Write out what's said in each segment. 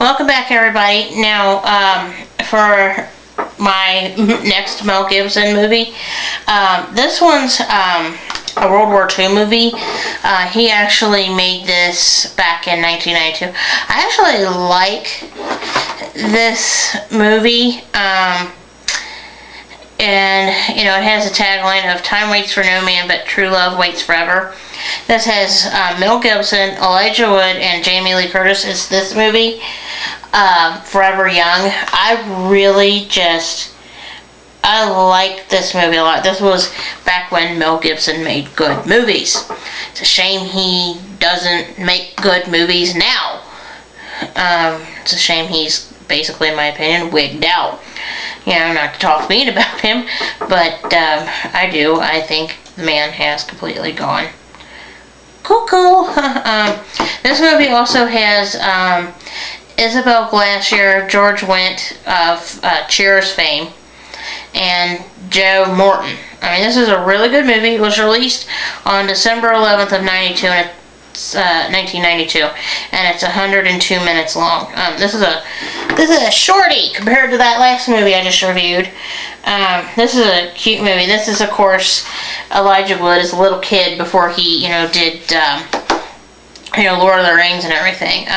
Welcome back, everybody. Now, for my next Mel Gibson movie, this one's a World War II movie. He actually made this back in 1992. I actually like this movie, and you know, it has a tagline of "Time waits for no man, but true love waits forever." This has Mel Gibson, Elijah Wood, and Jamie Lee Curtis. It's this movie, Forever Young. I like this movie a lot. This was back when Mel Gibson made good movies. It's a shame he doesn't make good movies now. It's a shame he's basically, in my opinion, wigged out. You know, not to talk mean about him, but I do. I think the man has completely gone cuckoo. This movie also has Isabel Glasser, George Wendt of Cheers fame, and Joe Morton. I mean, this is a really good movie. It was released on December 11th of 1992, and it's 102 minutes long. This is a shorty compared to that last movie I just reviewed. This is a cute movie. This is, of course, Elijah Wood as a little kid before he, did, Lord of the Rings and everything.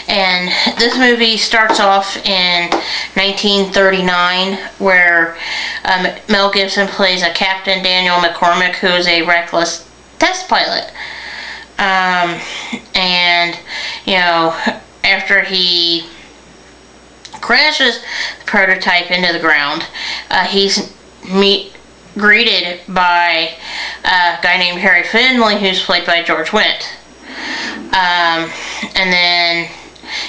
And this movie starts off in 1939, where Mel Gibson plays a Captain Daniel McCormick, who is a reckless test pilot. And, after he crashes the prototype into the ground, he's greeted by a guy named Harry Findley, who's played by George Wendt. And then,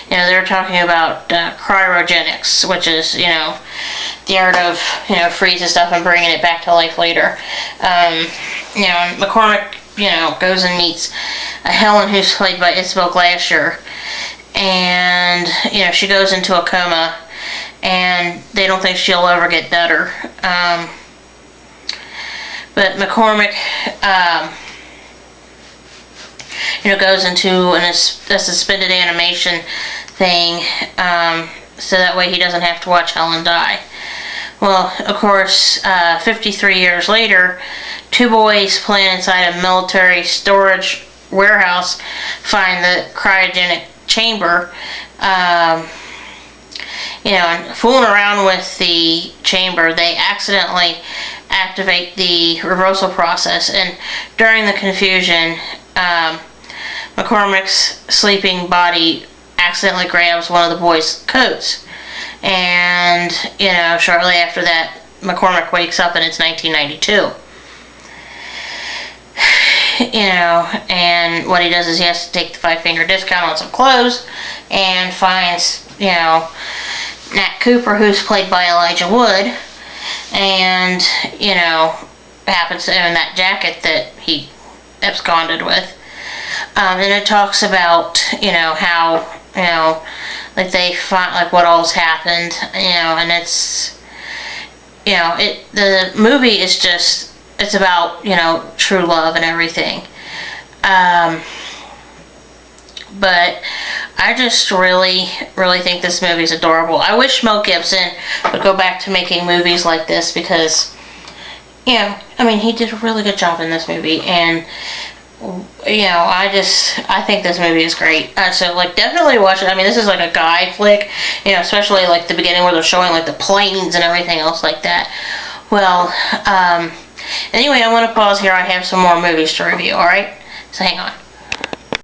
they're talking about cryogenics, which is, the art of, freezing stuff and bringing it back to life later. And McCormick, goes and meets Helen, who's played by Isabel Glasser, and, she goes into a coma, and they don't think she'll ever get better. But McCormick, goes into a suspended animation thing, so that way he doesn't have to watch Helen die. Well, of course, 53 years later, two boys playing inside a military storage warehouse find the cryogenic chamber, and fooling around with the chamber, they accidentally activate the reversal process, and during the confusion, McCormick's sleeping body accidentally grabs one of the boys' coats. And, shortly after that, McCormick wakes up and it's 1992. And what he does is he has to take the 5-finger discount on some clothes and finds, Nat Cooper, who's played by Elijah Wood, and, happens to own that jacket that he absconded with. And it talks about, how, they find, what all's happened, and it's, the movie is just, it's about, true love and everything. But I just really, really think this movie is adorable. I wish Mel Gibson would go back to making movies like this, because, he did a really good job in this movie, and I think this movie is great. So, definitely watch it. I mean, this is a guy flick, especially, the beginning where they're showing, the planes and everything else like that. Well, anyway, I want to pause here. I have some more movies to review, alright? So, hang on.